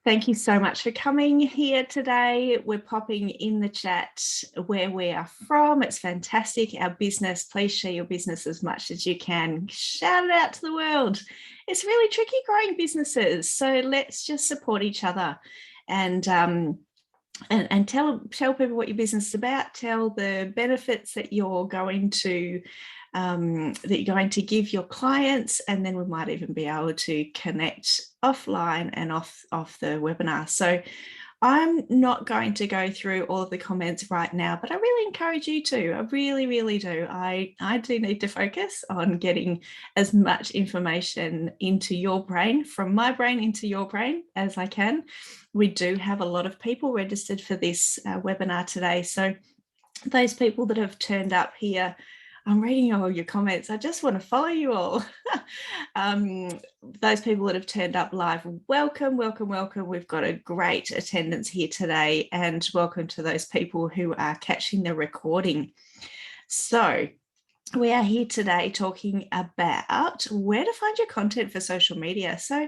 Thank you so much for coming here today. We're popping in the chat where we are from. It's fantastic. Our business, please share your business as much as you can. Shout it out to the world. It's really tricky growing businesses. So let's just support each other and tell people what your business is about. Tell the benefits that you're going to give your clients, and then we might even be able to connect offline and off the webinar. So I'm not going to go through all of the comments right now, but I really encourage you to. I really do. I do need to focus on getting as much information into your brain, from my brain into your brain, as I can. We do have a lot of people registered for this webinar today. So those people that have turned up here, I'm reading all your comments. I just want to follow you all. Those people that have turned up live, welcome. We've got a great attendance here today, and welcome to those people who are catching the recording. So we are here today talking about where to find your content for social media. So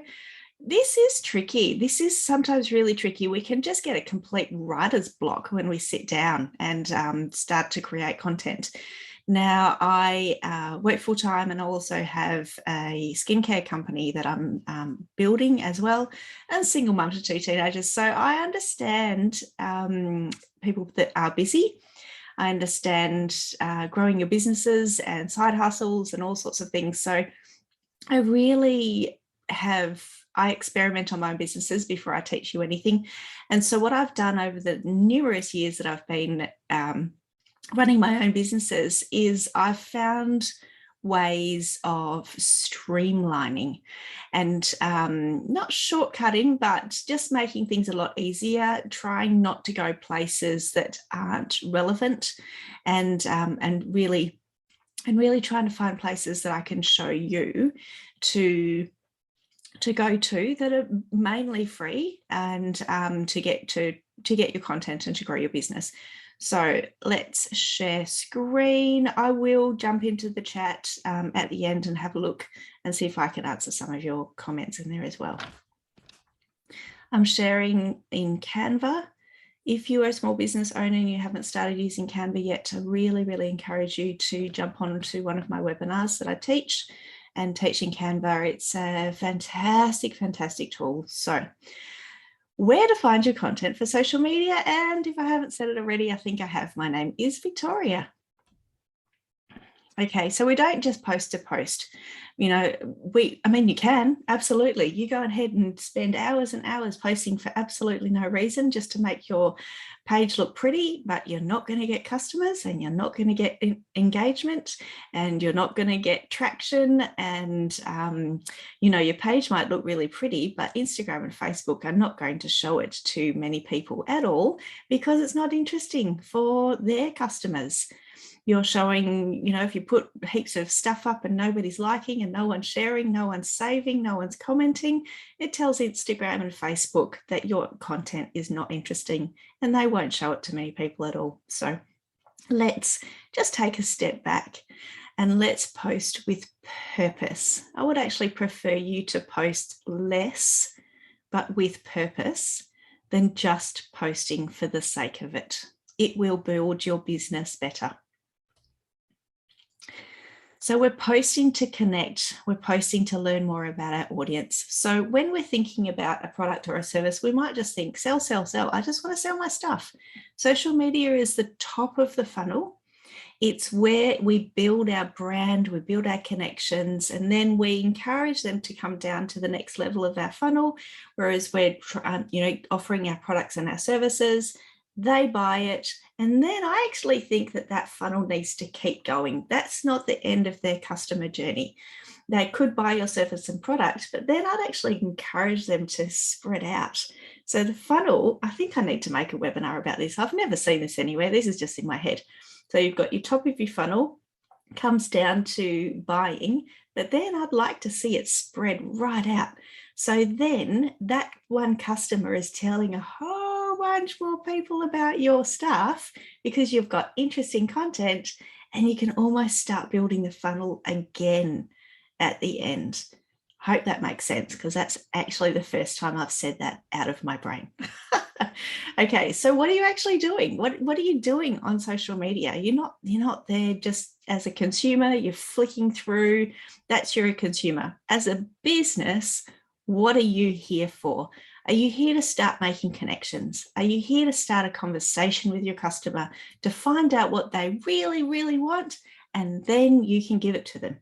this is tricky. This is sometimes really tricky. We can just get a complete writer's block when we sit down and start to create content. Now, I work full-time, and I also have a skincare company that I'm building as well, and single mum to 2 teenagers. So I understand people that are busy. I understand growing your businesses and side hustles and all sorts of things. So I experiment on my own businesses before I teach you anything. And so what I've done over the numerous years that I've been running my own businesses is I've found ways of streamlining and not shortcutting, but just making things a lot easier, trying not to go places that aren't relevant, and really trying to find places that I can show you to go to that are mainly free, and to get your content and to grow your business. So let's share screen. I will jump into the chat at the end and have a look and see if I can answer some of your comments in there as well. I'm sharing in Canva. If you are a small business owner and you haven't started using Canva yet, I really encourage you to jump onto one of my webinars that I teach. And teaching Canva, it's a fantastic tool. So where to find your content for social media. And if I haven't said it already, I think I have. My name is Victoria. Okay, so we don't just post to post. You know, you can, absolutely. You go ahead and spend hours and hours posting for absolutely no reason, just to make your page look pretty, but you're not going to get customers, and you're not going to get engagement, and you're not going to get traction. And, your page might look really pretty, but Instagram and Facebook are not going to show it to many people at all, because it's not interesting for their customers. You're showing, if you put heaps of stuff up and nobody's liking and no one's sharing, no one's saving, no one's commenting, it tells Instagram and Facebook that your content is not interesting, and they won't show it to many people at all. So let's just take a step back and let's post with purpose. I would actually prefer you to post less, but with purpose, than just posting for the sake of it. It will build your business better. So we're posting to connect, we're posting to learn more about our audience. So when we're thinking about a product or a service, we might just think, sell. I just want to sell my stuff. Social media is the top of the funnel. It's where we build our brand, we build our connections, and then we encourage them to come down to the next level of our funnel, whereas we're offering our products and our services. They buy it, and then I actually think that funnel needs to keep going. That's not the end of their customer journey. They could buy your service and product, but then I'd actually encourage them to spread out. So the funnel, I think I need to make a webinar about this. I've never seen this anywhere. This is just in my head. So you've got your top of your funnel, comes down to buying, but then I'd like to see it spread right out. So then that one customer is telling a whole bunch more people about your stuff, because you've got interesting content, and you can almost start building the funnel again at the end. Hope that makes sense, because that's actually the first time I've said that out of my brain. Okay, so what are you actually doing? What are you doing on social media? You're not there just as a consumer. You're flicking through. That's you're a consumer. As a business, what are you here for? Are you here to start making connections? Are you here to start a conversation with your customer to find out what they really, really want, and then you can give it to them?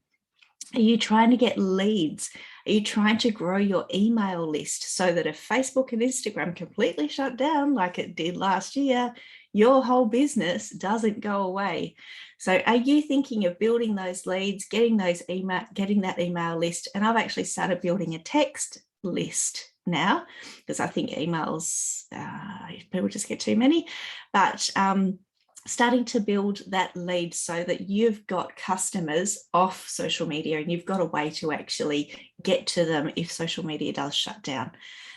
Are you trying to get leads? Are you trying to grow your email list so that if Facebook and Instagram completely shut down like it did last year, your whole business doesn't go away? So are you thinking of building those leads, getting that email list? And I've actually started building a text list now, because I think emails, people just get too many, but starting to build that lead so that you've got customers off social media and you've got a way to actually get to them if social media does shut down.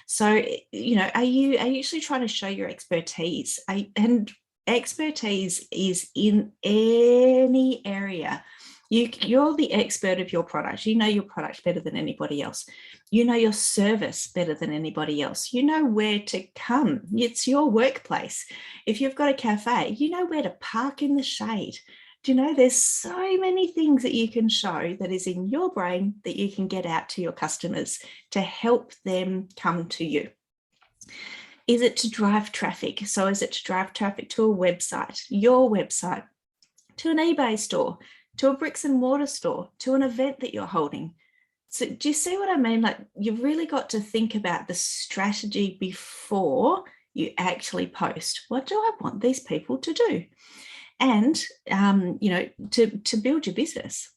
So, are you actually trying to show your expertise? And expertise is in any area. You're the expert of your product. You know your product better than anybody else. You know your service better than anybody else. You know where to come. It's your workplace. If you've got a cafe, you know where to park in the shade. Do you know there's so many things that you can show that is in your brain that you can get out to your customers to help them come to you? Is it to drive traffic? So is it to drive traffic to a website, your website, to an eBay store, to a bricks and mortar store, to an event that you're holding? So do you see what I mean? Like, you've really got to think about the strategy before you actually post. What do I want these people to do? And, to build your business.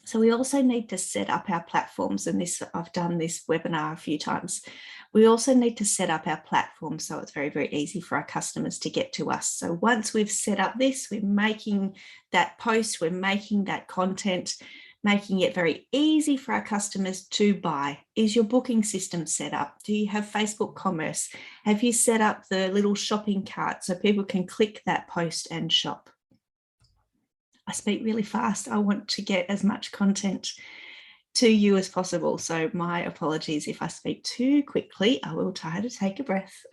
So we also need to set up our platforms, and I've done this webinar a few times. We also need to set up our platform so it's very, very easy for our customers to get to us. So once we've set up this, we're making that post, we're making that content, making it very easy for our customers to buy. Is your booking system set up? Do you have Facebook commerce? Have you set up the little shopping cart so people can click that post and shop? I speak really fast. I want to get as much content to you as possible. So my apologies if I speak too quickly. I will try to take a breath.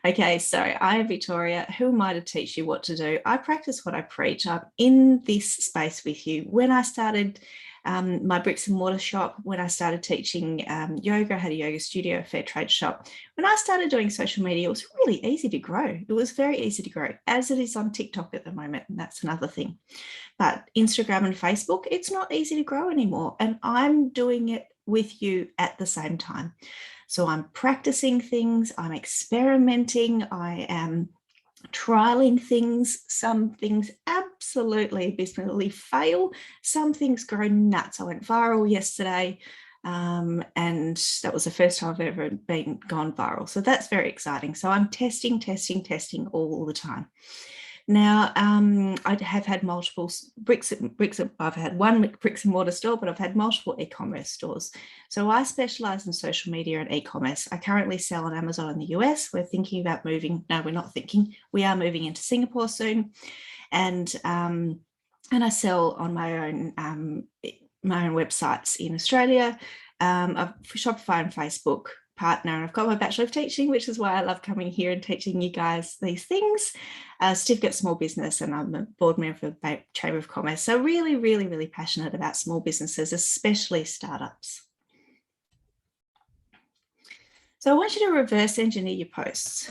Okay, so I am Victoria. Who am I to teach you what to do? I practice what I preach. I'm in this space with you. When I started my bricks and mortar shop, when I started teaching yoga, I had a yoga studio, a fair trade shop. When I started doing social media, it was really easy to grow. It was very easy to grow, as it is on TikTok at the moment, and that's another thing. But Instagram and Facebook, it's not easy to grow anymore. And I'm doing it with you at the same time. So I'm practicing things, I'm experimenting, I am trialing things. Some things absolutely abysmally fail. Some things go nuts. I went viral yesterday, and that was the first time I've ever gone viral. So that's very exciting. So I'm testing all the time. Now, I have had multiple I've had one bricks and mortar store, but I've had multiple e-commerce stores. So I specialize in social media and e-commerce. I currently sell on Amazon in the US. We're thinking about moving. No, we're not thinking. We are moving into Singapore soon. And I sell on my own websites in Australia. I've Shopify and Facebook partner, and I've got my Bachelor of Teaching, which is why I love coming here and teaching you guys these things. Certificate Small Business, and I'm a board member of the Chamber of Commerce. So really, really, really passionate about small businesses, especially startups. So I want you to reverse engineer your posts.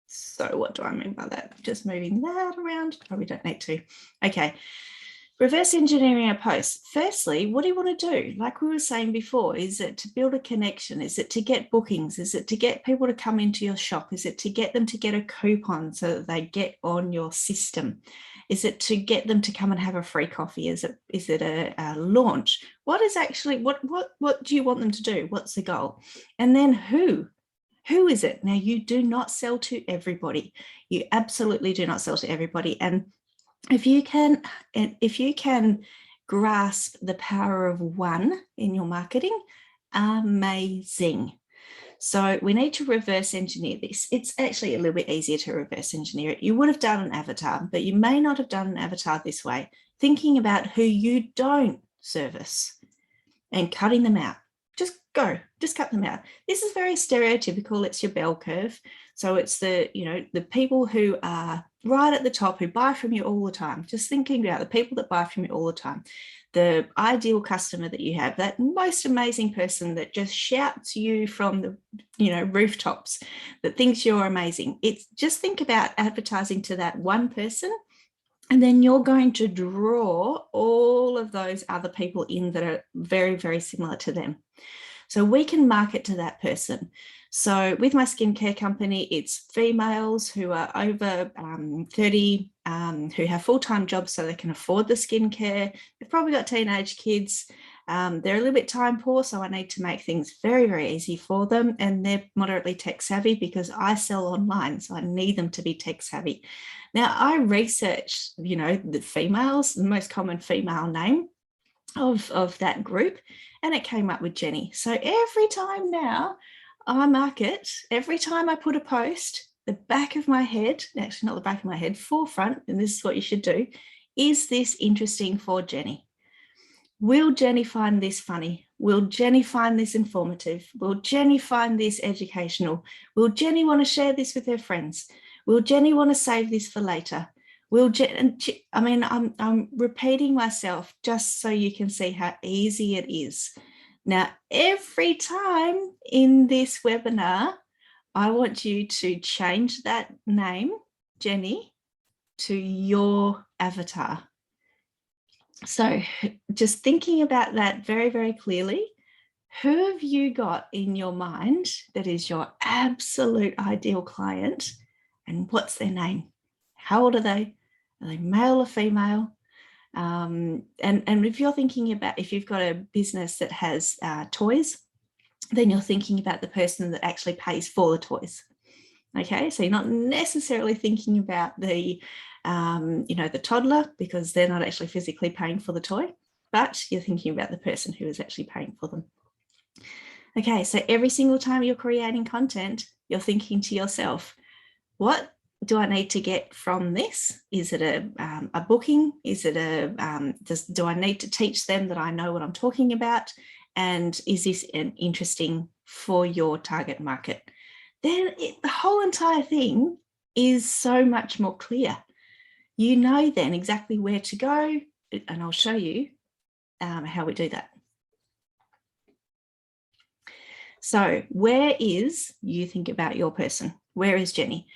So what do I mean by that? Just moving that around. Probably don't need to. Okay. Reverse engineering a post. Firstly, what do you want to do? Like we were saying before, is it to build a connection? Is it to get bookings? Is it to get people to come into your shop? Is it to get them to get a coupon so that they get on your system? Is it to get them to come and have a free coffee? Is it a launch? What is actually, what do you want them to do? What's the goal? And then who? Who is it? Now, you do not sell to everybody. You absolutely do not sell to everybody. And if you can grasp the power of one in your marketing, amazing. So we need to reverse engineer this. It's actually a little bit easier to reverse engineer it. You would have done an avatar, but you may not have done an avatar this way, thinking about who you don't service. and cutting them out. Just cut them out. This is very stereotypical. It's your bell curve. So it's the people who are right at the top, who buy from you all the time. Just thinking about the people that buy from you all the time. The ideal customer that you have, that most amazing person that just shouts you from the rooftops, that thinks you're amazing. It's just think about advertising to that one person, and then you're going to draw all of those other people in that are very, very similar to them. So we can market to that person. So with my skincare company, it's females who are over 30, who have full-time jobs so they can afford the skincare. They've probably got teenage kids. They're a little bit time poor, so I need to make things very, very easy for them. And they're moderately tech savvy because I sell online, so I need them to be tech savvy. Now, I researched, the females, the most common female name of that group, and it came up with Jenny. So every time now I market, every time I put a post, the back of my head, actually not the back of my head, forefront, and this is what you should do, is this interesting for Jenny? Will Jenny find this funny? Will Jenny find this informative? Will Jenny find this educational? Will Jenny want to share this with her friends? Will Jenny want to save this for later? I'm repeating myself just so you can see how easy it is. Now, every time in this webinar, I want you to change that name, Jenny, to your avatar. So just thinking about that very, very clearly, who have you got in your mind that is your absolute ideal client, and what's their name? How old are they? Are they male or female? And if you're thinking about, if you've got a business that has toys, then you're thinking about the person that actually pays for the toys. Okay, so you're not necessarily thinking about the toddler, because they're not actually physically paying for the toy, but you're thinking about the person who is actually paying for them. Okay, so every single time you're creating content, you're thinking to yourself, what do I need to get from this? Is it a booking? Is it do I need to teach them that I know what I'm talking about? And is this interesting for your target market? Then the whole entire thing is so much more clear. You know then exactly where to go, and I'll show you how we do that. So where is, you think about your person, where is Jenny?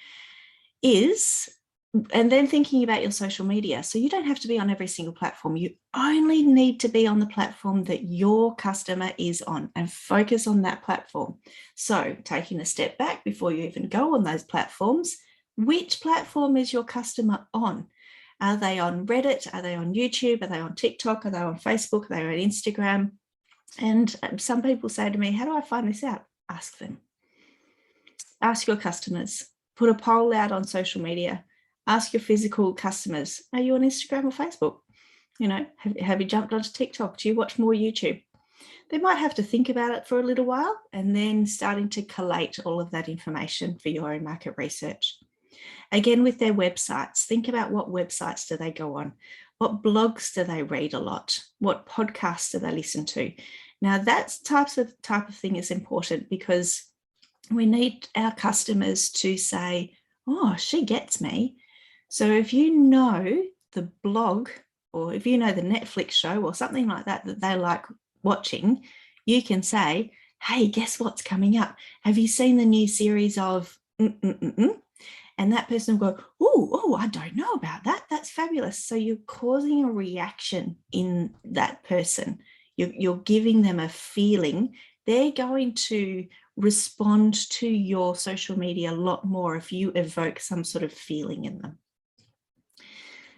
And then thinking about your social media. So you don't have to be on every single platform. You only need to be on the platform that your customer is on, and focus on that platform. So taking a step back before you even go on those platforms, which platform is your customer on? Are they on Reddit? Are they on YouTube? Are they on TikTok? Are they on Facebook? Are they on Instagram? And some people say to me, how do I find this out? Ask them. Ask your customers. Put a poll out on social media. Ask your physical customers, are you on Instagram or Facebook? Have you jumped onto TikTok? Do you watch more YouTube? They might have to think about it for a little while, and then starting to collate all of that information for your own market research. Again, with their websites, think about what websites do they go on? What blogs do they read a lot? What podcasts do they listen to? Now, that type of thing is important, because we need our customers to say, oh, she gets me. So if you know the blog, or if you know the Netflix show or something like that they like watching, you can say, hey, guess what's coming up? Have you seen the new series of And that person will go, oh, I don't know about that. That's fabulous. So you're causing a reaction in that person. You're giving them a feeling. They're going to respond to your social media a lot more if you evoke some sort of feeling in them.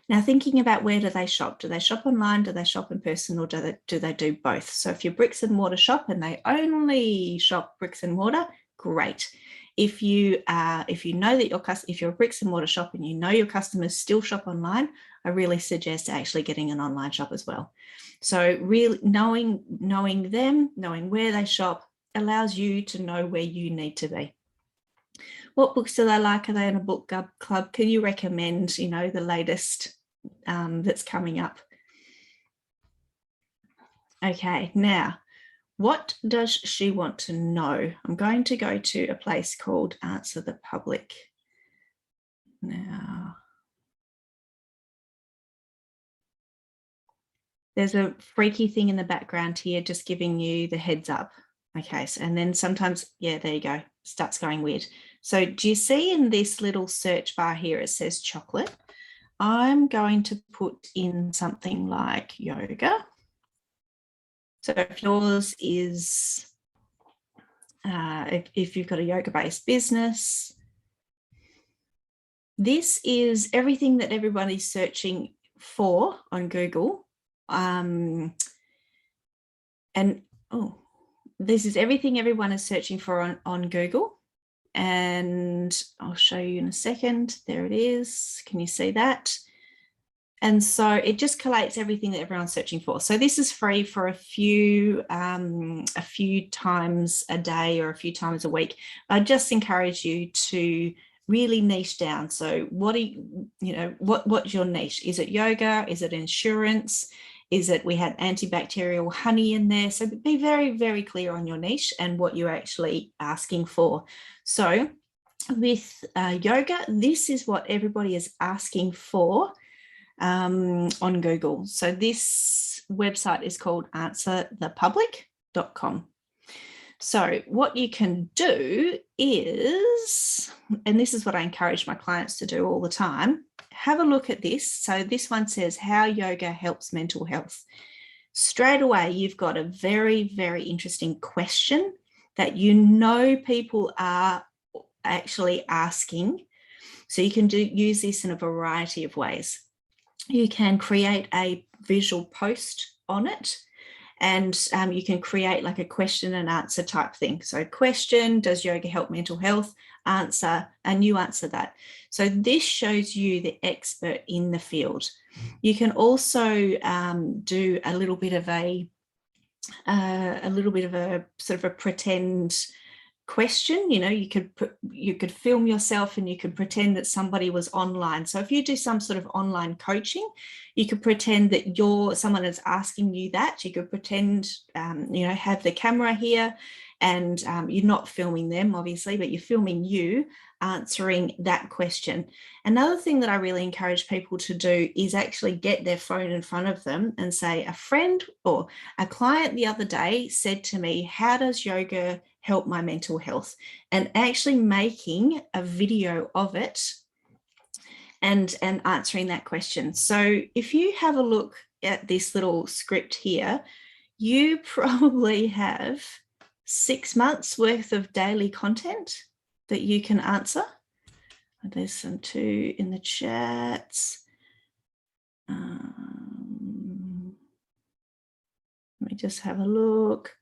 Now, thinking about, where do they shop? Do they shop online? Do they shop in person? Or do they do both? So if you're bricks and mortar shop and they only shop bricks and mortar, great. If you know that if you're a bricks and mortar shop and you know your customers still shop online, I really suggest actually getting an online shop as well. So really knowing them, knowing where they shop, allows you to know where you need to be. What books do they like? Are they in a book club? Can you recommend, the latest that's coming up? Okay, now What does she want to know? I'm going to go to a place called Answer the Public now. There's a freaky thing in the background here, just giving you the heads up. Okay, so, and then sometimes, yeah, there you go, starts going weird. So do you see in this little search bar here, it says chocolate? I'm going to put in something like yoga. So if yours is, if you've got a yoga-based business, this is everything that everybody's searching for on Google. This is everything everyone is searching for on Google. And I'll show you in a second. There it is. Can you see that? And so it just collates everything that everyone's searching for. So this is free for a few times a day or a few times a week. I just encourage you to really niche down. So what's your niche? Is it yoga? Is it insurance? Is it, we had antibacterial honey in there? So be very, very clear on your niche and what you're actually asking for. So with yoga, this is what everybody is asking for on Google. So this website is called answerthepublic.com. So what you can do is, and this is what I encourage my clients to do all the time, have a look at this. So this one says how yoga helps mental health. Straight away, you've got a very, very interesting question that people are actually asking. So you can use this in a variety of ways. You can create a visual post on it, and you can create like a question and answer type thing. So question, does yoga help mental health? Answer, and you answer that. So this shows you the expert in the field. You can also do a little bit of a sort of a pretend question. You could film yourself and you could pretend that somebody was online. So if you do some sort of online coaching, you could pretend that someone is asking you that. You could pretend, have the camera here, and you're not filming them, obviously, but you're filming you answering that question. Another thing that I really encourage people to do is actually get their phone in front of them and say, a friend or a client the other day said to me, how does yoga help my mental health? And actually making a video of it and answering that question. So if you have a look at this little script here, you probably have 6 months worth of daily content that you can answer. There's some too in the chats. Let me just have a look.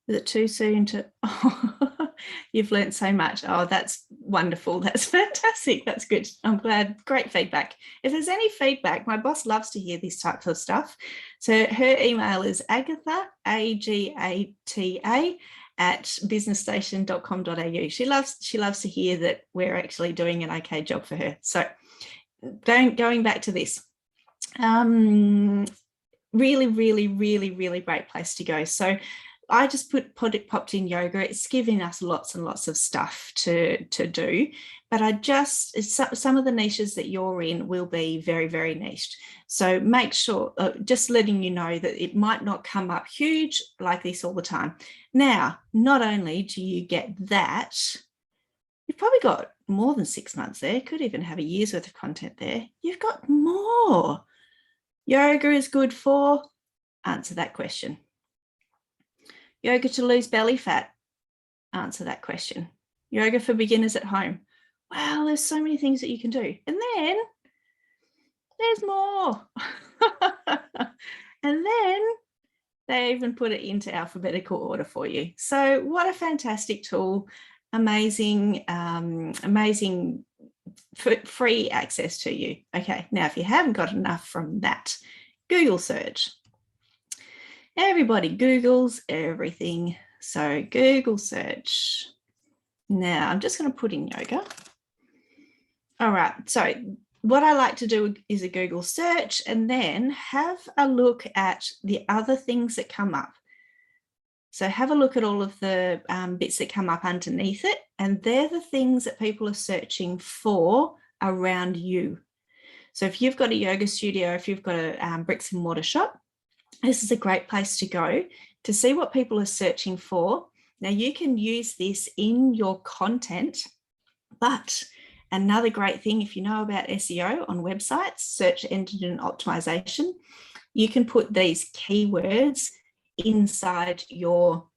Is it too soon to, oh, you've learned so much. Oh, that's wonderful. That's fantastic. That's good. I'm glad. Great feedback. If there's any feedback, my boss loves to hear these types of stuff. So her email is Agatha, AGATA, @businessstation.com.au. She loves to hear that we're actually doing an okay job for her. So going back to this, really, really, really, really great place to go. So I just popped in yoga. It's giving us lots and lots of stuff to do, but some of the niches that you're in will be very, very niched. So make sure, just letting you know that it might not come up huge like this all the time. Now, not only do you get that, you've probably got more than 6 months there. Could even have a year's worth of content there. You've got more. Yoga is good for, answer that question. Yoga to lose belly fat, answer that question. Yoga for beginners at home. Wow, there's so many things that you can do. And then there's more. And then they even put it into alphabetical order for you. So what a fantastic tool. Amazing, amazing free access to you. Okay, now if you haven't got enough from that, Google search. Everybody Googles everything. So Google search. Now I'm just going to put in yoga. All right. So what I like to do is a Google search and then have a look at the other things that come up. So have a look at all of the bits that come up underneath it, and they're the things that people are searching for around you. So if you've got a yoga studio, if you've got a bricks and mortar shop, this is a great place to go to see what people are searching for. Now you can use this in your content, but another great thing, if you know about SEO on websites, search engine optimization, you can put these keywords inside your,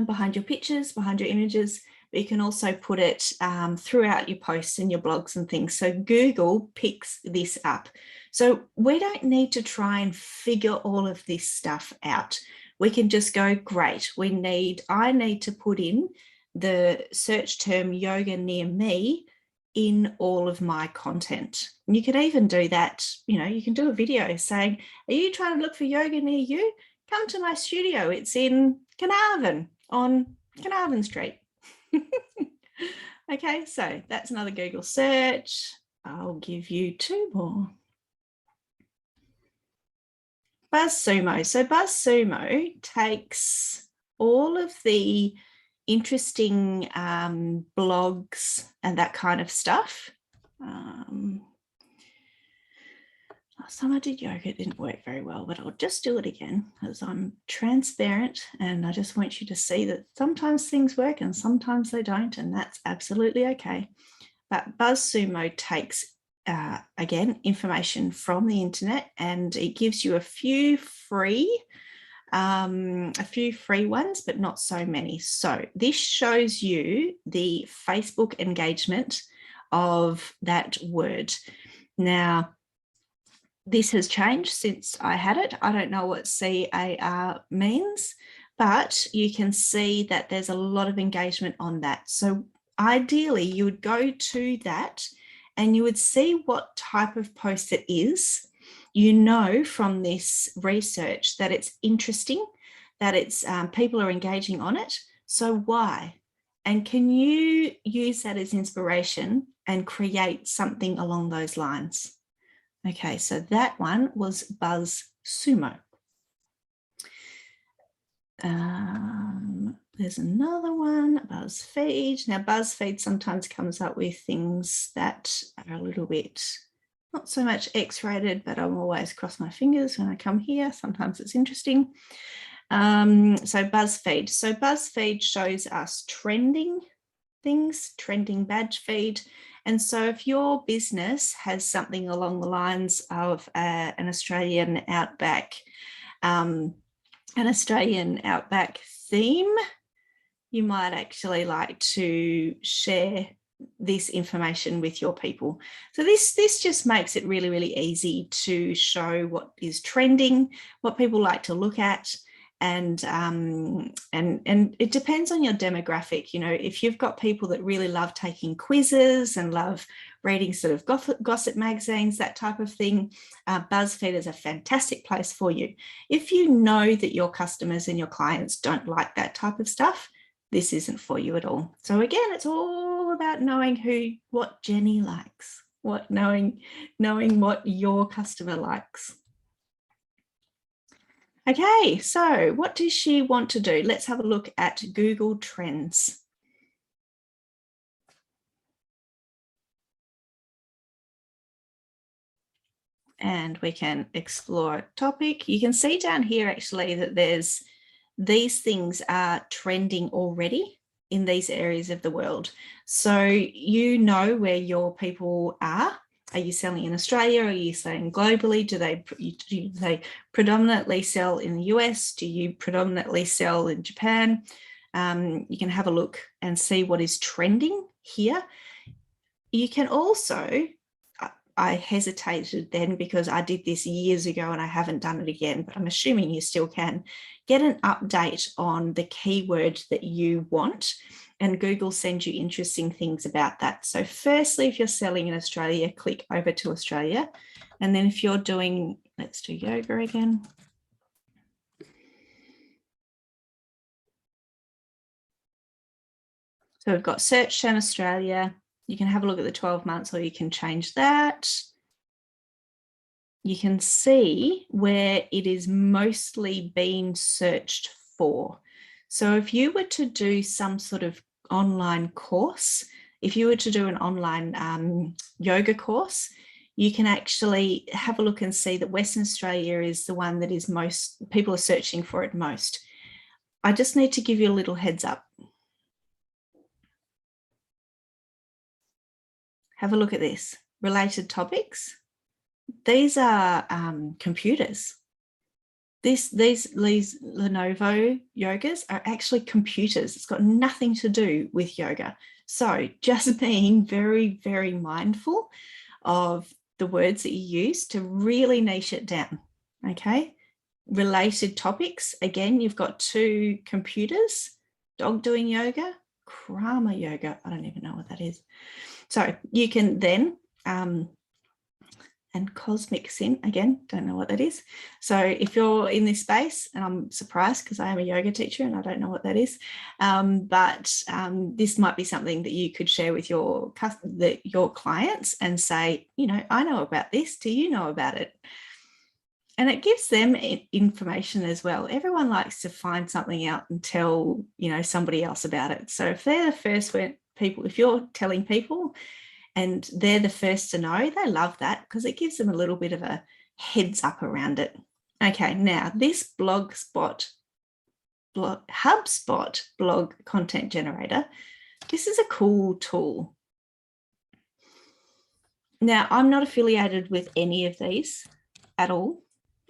behind your pictures, behind your images, but you can also put it throughout your posts and your blogs and things. So Google picks this up. So we don't need to try and figure all of this stuff out. We can just go, great, I need to put in the search term yoga near me in all of my content. And you could even do that, you can do a video saying, are you trying to look for yoga near you? Come to my studio. It's in Carnarvon on Carnarvon Street. Okay, so that's another Google search. I'll give you 2 more. BuzzSumo. So BuzzSumo takes all of the interesting blogs and that kind of stuff. Last time I did yoga, it didn't work very well, but I'll just do it again because I'm transparent and I just want you to see that sometimes things work and sometimes they don't, and that's absolutely okay. But BuzzSumo takes, again, information from the internet, and it gives you a few free ones, but not so many. So this shows you the Facebook engagement of that word. Now, this has changed since I had it. I don't know what CAR means, but you can see that there's a lot of engagement on that. So ideally, you would go to that and you would see what type of post it is. You know from this research that it's interesting, that it's people are engaging on it. So why? And can you use that as inspiration and create something along those lines? Okay, so that one was BuzzSumo. There's another one, BuzzFeed. Now, BuzzFeed sometimes comes up with things that are a little bit not so much X-rated, but I'm always cross my fingers when I come here. Sometimes it's interesting. So BuzzFeed. So BuzzFeed shows us trending things, trending badge feed. And so if your business has something along the lines of an Australian outback theme, you might actually like to share this information with your people. So this just makes it really, really easy to show what is trending, what people like to look at. And it depends on your demographic. If you've got people that really love taking quizzes and love reading sort of gossip magazines, that type of thing, BuzzFeed is a fantastic place for you. If you know that your customers and your clients don't like that type of stuff, this isn't for you at all. So again, it's all about knowing what Jenny likes, knowing what your customer likes. Okay, so what does she want to do? Let's have a look at Google Trends. And we can explore a topic. You can see down here actually that these things are trending already in these areas of the world. So you know where your people are. Are you selling in Australia? Are you selling globally? Do they predominantly sell in the US? Do you predominantly sell in Japan? You can have a look and see what is trending here. You can also, I hesitated then because I did this years ago and I haven't done it again, but I'm assuming you still can get an update on the keyword that you want, and Google sends you interesting things about that. So firstly, if you're selling in Australia, click over to Australia. And then if you're doing, let's do yoga again. So we've got search in Australia. You can have a look at the 12 months or you can change that. You can see where it is mostly being searched for. So if you were to do some sort of online course, if you were to do an online yoga course, you can actually have a look and see that Western Australia is the one that is most, people are searching for it most. I just need to give you a little heads up. Have a look at this. Related topics. These are computers. These Lenovo yogas are actually computers. It's got nothing to do with yoga. So just being very, very mindful of the words that you use to really niche it down, okay? Related topics, again, you've got 2 computers, dog doing yoga, Krama yoga, I don't even know what that is. So you can then, and cosmic sin, again, don't know what that is. So if you're in this space, and I'm surprised because I am a yoga teacher and I don't know what that is, but this might be something that you could share with your clients and say, you know, I know about this, do you know about it? And it gives them information as well. Everyone likes to find something out and tell, you know, somebody else about it. So if they're the first people, if you're telling people and they're the first to know, they love that because it gives them a little bit of a heads up around it. Okay, now this HubSpot blog content generator, this is a cool tool. Now, I'm not affiliated with any of these at all.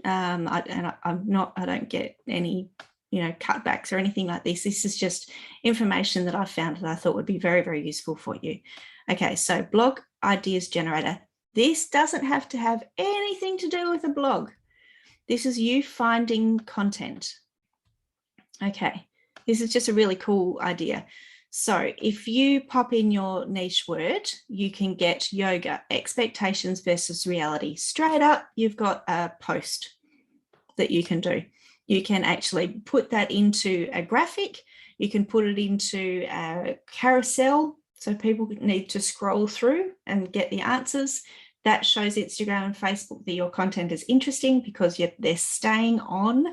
I don't get any, you know, cutbacks or anything like this. This is just information that I found that I thought would be very, very useful for you. Okay, so blog ideas generator. This doesn't have to have anything to do with a blog. This is you finding content. Okay, this is just a really cool idea. So if you pop in your niche word, you can get yoga, expectations versus reality. Straight up, you've got a post that you can do. You can actually put that into a graphic. You can put it into a carousel so people need to scroll through and get the answers. That shows Instagram and Facebook that your content is interesting because they're staying on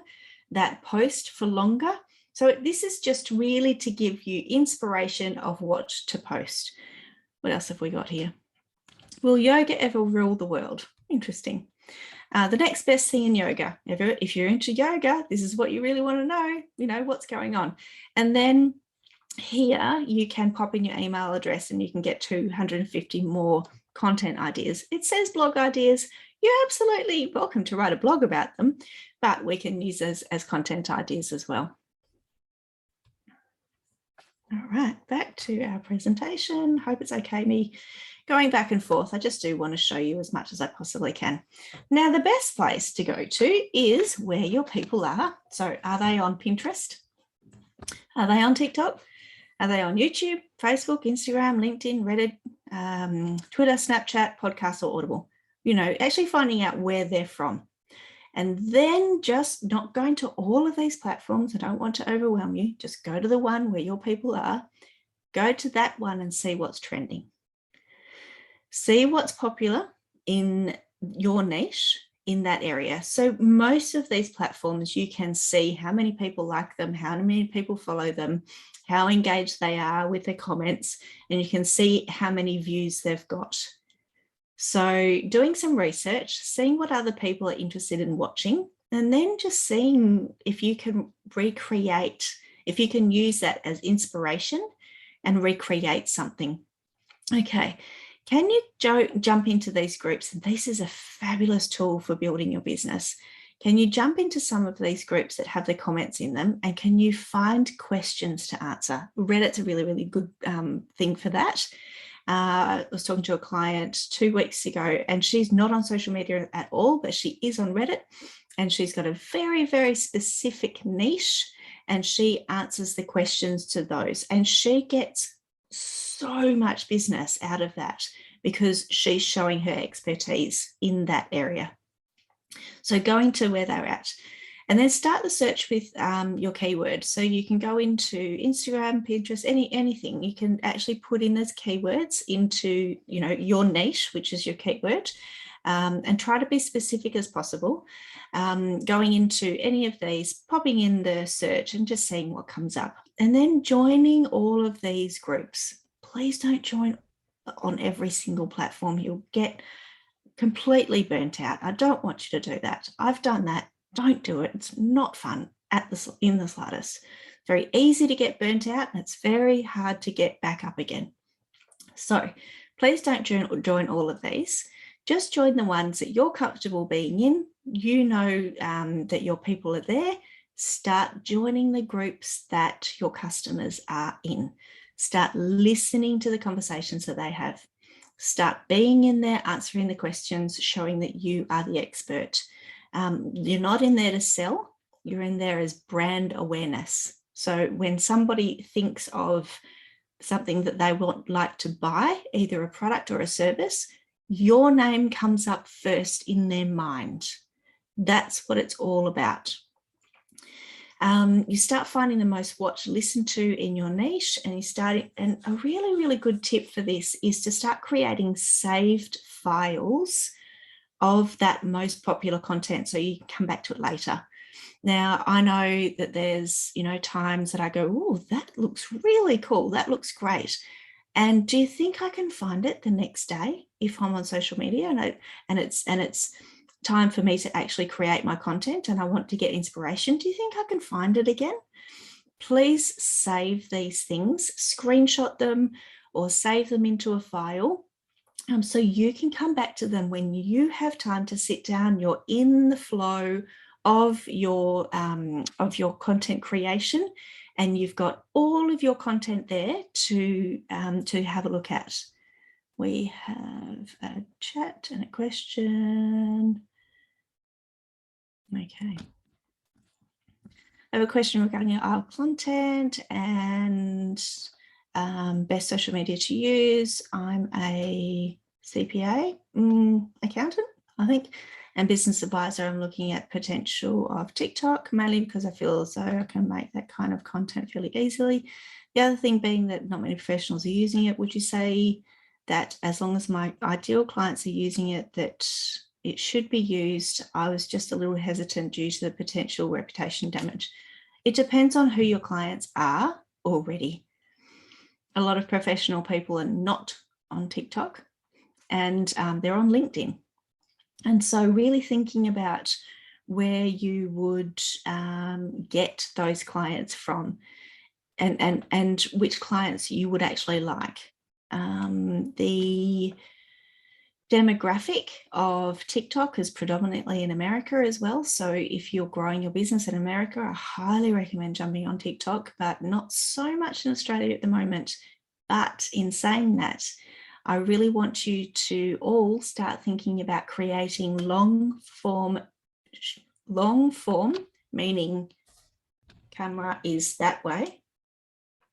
that post for longer. So this is just really to give you inspiration of what to post. What else have we got here? Will yoga ever rule the world? Interesting. The next best thing in yoga. If you're into yoga, this is what you really want to know, you know, what's going on. And then here you can pop in your email address and you can get 250 more content ideas. It says blog ideas. You're absolutely welcome to write a blog about them, but we can use those as content ideas as well. All right, back to our presentation. Hope it's okay me going back and forth. I just do want to show you as much as I possibly can. Now, the best place to go to is where your people are. So are they on Pinterest? Are they on TikTok? Are they on YouTube, Facebook, Instagram, LinkedIn, Reddit, Twitter, Snapchat, podcast, or Audible? You know, actually finding out where they're from. And then just not going to all of these platforms. I don't want to overwhelm you. Just go to the one where your people are. Go to that one and see what's trending. See what's popular in your niche in that area. So most of these platforms, you can see how many people like them, how many people follow them, how engaged they are with their comments, and you can see how many views they've got. So doing some research, seeing what other people are interested in watching, and then just seeing if you can recreate, if you can use that as inspiration and recreate something. Okay, can you jump into these groups? And this is a fabulous tool for building your business. Can you jump into some of these groups that have the comments in them, and can you find questions to answer? Reddit's a really, really good thing for that. I was talking to a client 2 weeks ago, and she's not on social media at all, but she is on Reddit, and she's got a very, very specific niche, and she answers the questions to those, and she gets so much business out of that because she's showing her expertise in that area. So going to where they're at. And then start the search with your keyword. So you can go into Instagram, Pinterest, anything. You can actually put in those keywords into, your niche, which is your keyword, and try to be specific as possible. going into any of these, popping in the search and just seeing what comes up, and then joining all of these groups. Please don't join on every single platform. You'll get completely burnt out. I don't want you to do that. I've done that. Don't do it. It's not fun in the slightest. Very easy to get burnt out, and it's very hard to get back up again. So please don't join all of these. Just join the ones that you're comfortable being in. You know that your people are there. Start joining the groups that your customers are in. Start listening to the conversations that they have. Start being in there, answering the questions, showing that you are the expert. You're not in there to sell. You're in there as brand awareness. So when somebody thinks of something that they would like to buy, either a product or a service, your name comes up first in their mind. That's what it's all about. You start finding the most watched, listened to in your niche, and a really, really good tip for this is to start creating saved files of that most popular content so you can come back to it later. Now, I know that there's, times that I go, oh, that looks really cool. That looks great. And do you think I can find it the next day if I'm on social media and it's time for me to actually create my content and I want to get inspiration? Do you think I can find it again? Please save these things, screenshot them or save them into a file so you can come back to them when you have time to sit down. You're in the flow of your content creation, and you've got all of your content there to have a look at. We have a chat and a question. Okay. I have a question regarding our content and best social media to use. I'm a CPA, accountant, I think, and business advisor. I'm looking at potential of TikTok, mainly because I feel as though I can make that kind of content fairly easily. The other thing being that not many professionals are using it. Would you say that as long as my ideal clients are using it, that it should be used? I was just a little hesitant due to the potential reputation damage. It depends on who your clients are already. A lot of professional people are not on TikTok, and they're on LinkedIn. And so really thinking about where you would get those clients from and which clients you would actually like. The demographic of TikTok is predominantly in America as well. So if you're growing your business in America, I highly recommend jumping on TikTok, but not so much in Australia at the moment. But in saying that, I really want you to all start thinking about creating long form, meaning camera is that way,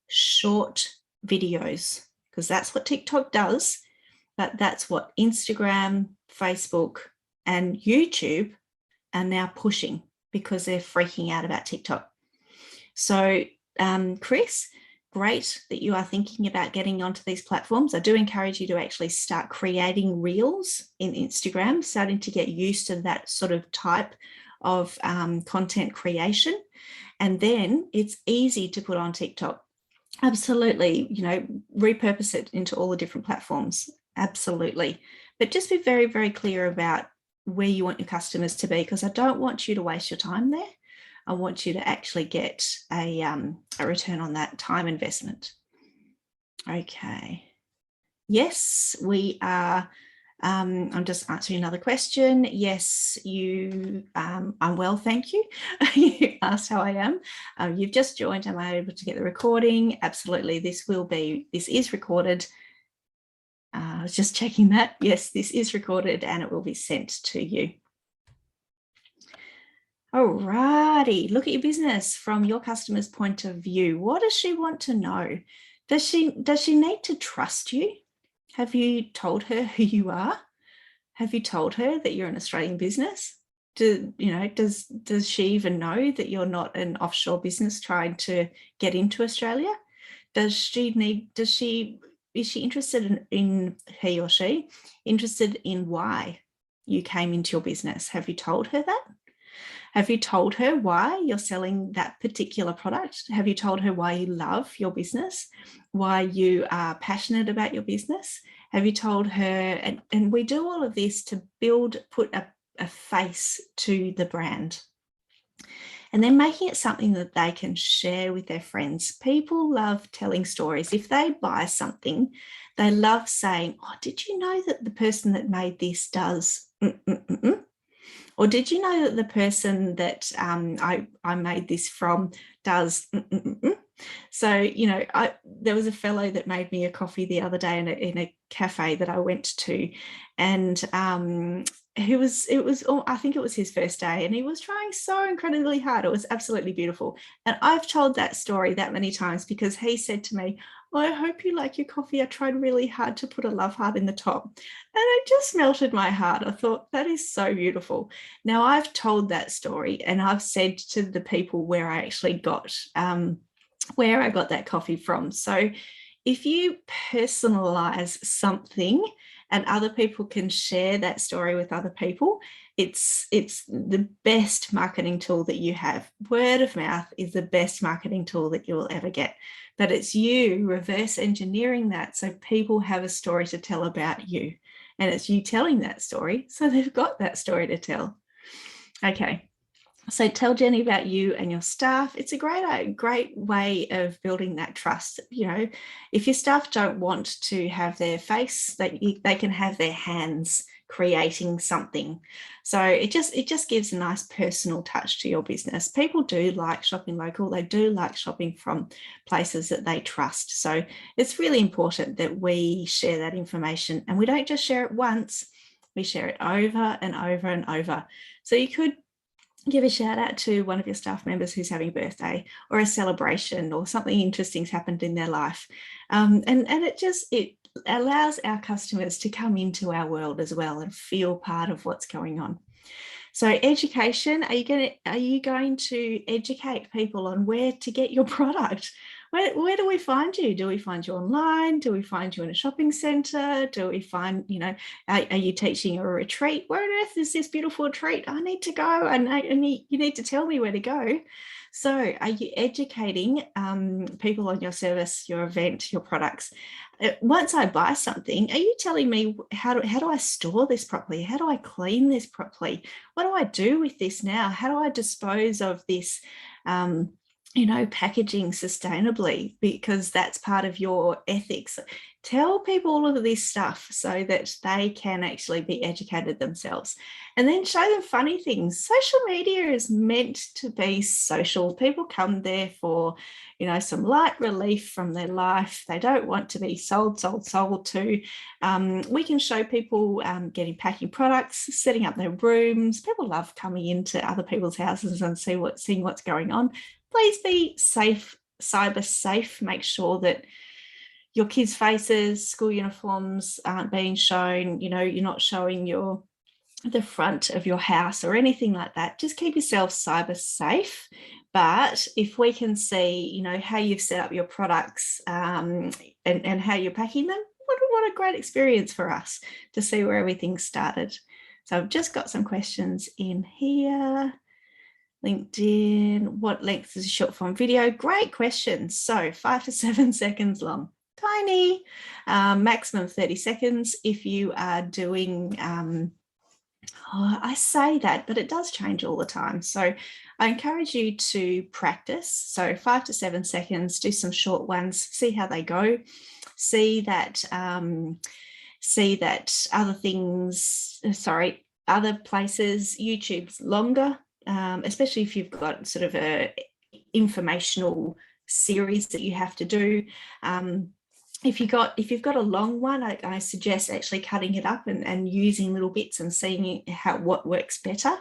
short videos, because that's what TikTok does, but that's what Instagram, Facebook, and YouTube are now pushing because they're freaking out about TikTok. So, Chris, great that you are thinking about getting onto these platforms. I do encourage you to actually start creating reels in Instagram, starting to get used to that sort of type of content creation. And then it's easy to put on TikTok. Absolutely, repurpose it into all the different platforms. Absolutely. But just be very, very clear about where you want your customers to be, because I don't want you to waste your time there. I want you to actually get a return on that time investment. Okay. Yes, we are. I'm just answering another question. Yes, I'm well, thank you. You asked how I am. You've just joined. Am I able to get the recording? Absolutely. This is recorded. I was just checking that. Yes, this is recorded and it will be sent to you. Alrighty, look at your business from your customer's point of view. What does she want to know? Does she need to trust you? Have you told her who you are? Have you told her that you're an Australian business? Does she even know that you're not an offshore business trying to get into Australia? Is she interested in he or she interested in why you came into your business? Have you told her that? Have you told her why you're selling that particular product? Have you told her why you love your business, why you are passionate about your business? Have you told her, and we do all of this to put a face to the brand. And then making it something that they can share with their friends. People love telling stories. If they buy something, they love saying, oh, did you know that the person that made this does Or did you know that the person that I made this from does So, you know, there was a fellow that made me a coffee the other day in a cafe that I went to, and I think it was his first day, and he was trying so incredibly hard. It was absolutely beautiful. And I've told that story that many times because he said to me, well, I hope you like your coffee. I tried really hard to put a love heart in the top. And it just melted my heart. I thought, that is so beautiful. Now, I've told that story, and I've said to the people where I actually got that coffee from. So if you personalize something and other people can share that story with other people, it's the best marketing tool that you have. Word of mouth is the best marketing tool that you will ever get. But it's you reverse engineering that so people have a story to tell about you. And it's you telling that story, so they've got that story to tell. Okay. So tell Jenny about you and your staff. It's a great way of building that trust. You know, if your staff don't want to have their face, they can have their hands creating something. So it just gives a nice personal touch to your business. People do like shopping local. They do like shopping from places that they trust. So it's really important that we share that information, and we don't just share it once, we share it over and over and over. So you could give a shout out to one of your staff members who's having a birthday or a celebration or something interesting's happened in their life. And it allows our customers to come into our world as well and feel part of what's going on. So education, are you going to educate people on where to get your product? Where do we find you? Do we find you online? Do we find you in a shopping centre? Do we find, you know, are you teaching a retreat? Where on earth is this beautiful retreat? I need to go, and you need to tell me where to go. So are you educating people on your service, your event, your products? Once I buy something, are you telling me how do I store this properly? How do I clean this properly? What do I do with this now? How do I dispose of this packaging sustainably, because that's part of your ethics. Tell people all of this stuff so that they can actually be educated themselves, and then show them funny things. Social media is meant to be social. People come there for, some light relief from their life. They don't want to be sold to. We can show people packing products, setting up their rooms. People love coming into other people's houses and seeing what's going on. Please be safe, cyber safe. Make sure that your kids' faces, school uniforms aren't being shown. You're not showing the front of your house or anything like that. Just keep yourself cyber safe. But if we can see, how you've set up your products and how you're packing them, what a great experience for us to see where everything started. So I've just got some questions in here. LinkedIn, what length is a short form video? Great questions. So 5 to 7 seconds long. Tiny. Maximum 30 seconds if you are doing, I say that, but it does change all the time. So I encourage you to practice. So 5 to 7 seconds, do some short ones, see how they go. See that other places, YouTube's longer. Especially if you've got sort of a informational series that you have to do. If you've got a long one, I suggest actually cutting it up and using little bits and seeing what works better.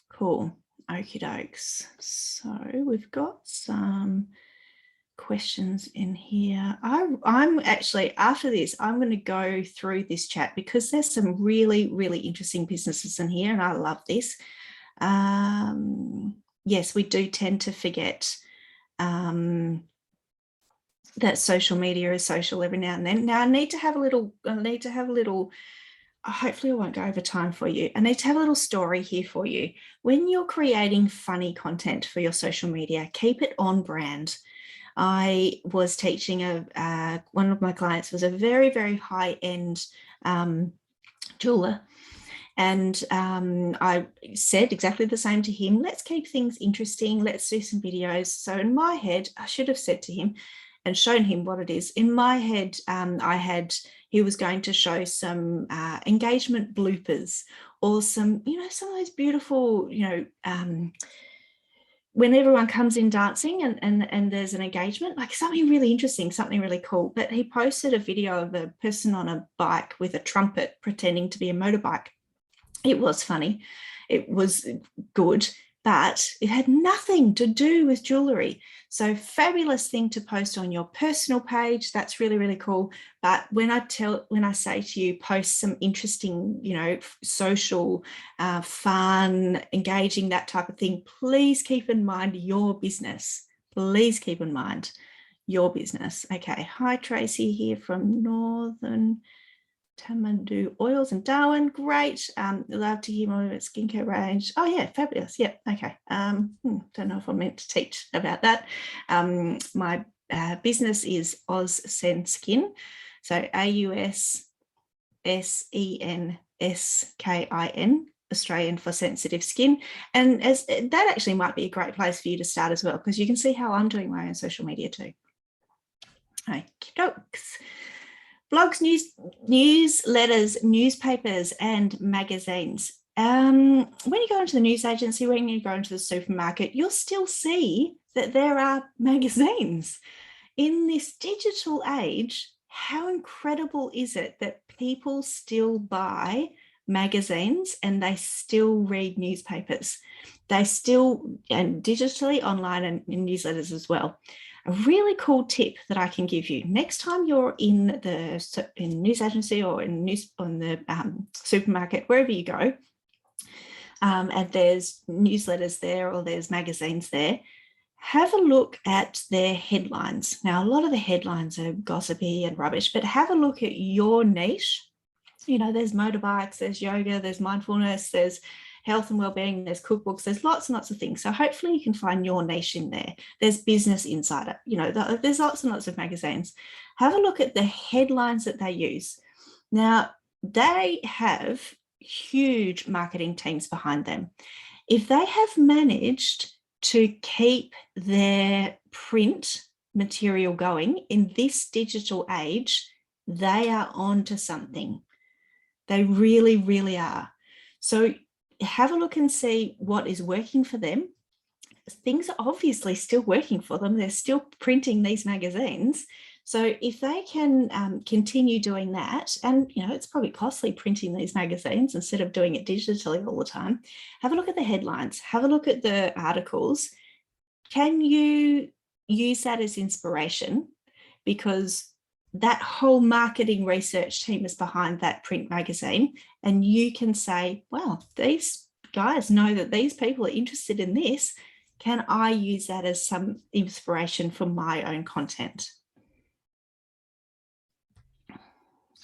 Cool. Okie dokes. So we've got some questions in here. I'm actually, after this, I'm going to go through this chat because there's some really, really interesting businesses in here, and I love this. Yes, we do tend to forget that social media is social every now and then. Now I need to have a little hopefully I won't go over time for you. I need to have a little story here for you. When you're creating funny content for your social media, keep it on brand. I was teaching one of my clients was a very, very high-end jeweler. And I said exactly the same to him. Let's keep things interesting. Let's do some videos. So in my head, I should have said to him and shown him what it is. In my head, he was going to show some engagement bloopers or some of those beautiful, when everyone comes in dancing and there's an engagement, like something really interesting, something really cool. But he posted a video of a person on a bike with a trumpet pretending to be a motorbike. It was funny. It was good, but it had nothing to do with jewelry. So fabulous thing to post on your personal page. That's really, really cool. But when I say to you, post some interesting, social, fun, engaging, that type of thing, please keep in mind your business. Please keep in mind your business. Okay. Hi, Tracy here from Northern Tamandoo Oils in Darwin. Great. Love to hear more about skincare range. Oh yeah, fabulous. Yep. Okay. Don't know if I'm meant to teach about that. My business is AusSen Skin. So AusSenskin, Australian for sensitive skin. And that actually might be a great place for you to start as well, because you can see how I'm doing my own social media too. Okay, dokes. Blogs, newsletters, newspapers, and magazines. When you go into the news agency, when you go into the supermarket, you'll still see that there are magazines. In this digital age, how incredible is it that people still buy magazines and they still read newspapers? They still, and digitally, online, and in newsletters as well. A really cool tip that I can give you next time you're in the news agency or on the supermarket, wherever you go, and there's newsletters there or there's magazines there, have a look at their headlines. Now, a lot of the headlines are gossipy and rubbish, but have a look at your niche. There's motorbikes, there's yoga, there's mindfulness, there's health and wellbeing, there's cookbooks, there's lots and lots of things. So hopefully you can find your niche in there. There's Business Insider, there's lots and lots of magazines. Have a look at the headlines that they use. Now, they have huge marketing teams behind them. If they have managed to keep their print material going in this digital age, they are on to something. They really, really are. So have a look and see what is working for them. Things are obviously still working for them. They're still printing these magazines. So if they can continue doing that, and it's probably costly printing these magazines instead of doing it digitally all the time, have a look at the headlines, have a look at the articles. Can you use that as inspiration? Because that whole marketing research team is behind that print magazine, and you can say, well, these guys know that these people are interested in this. Can I use that as some inspiration for my own content?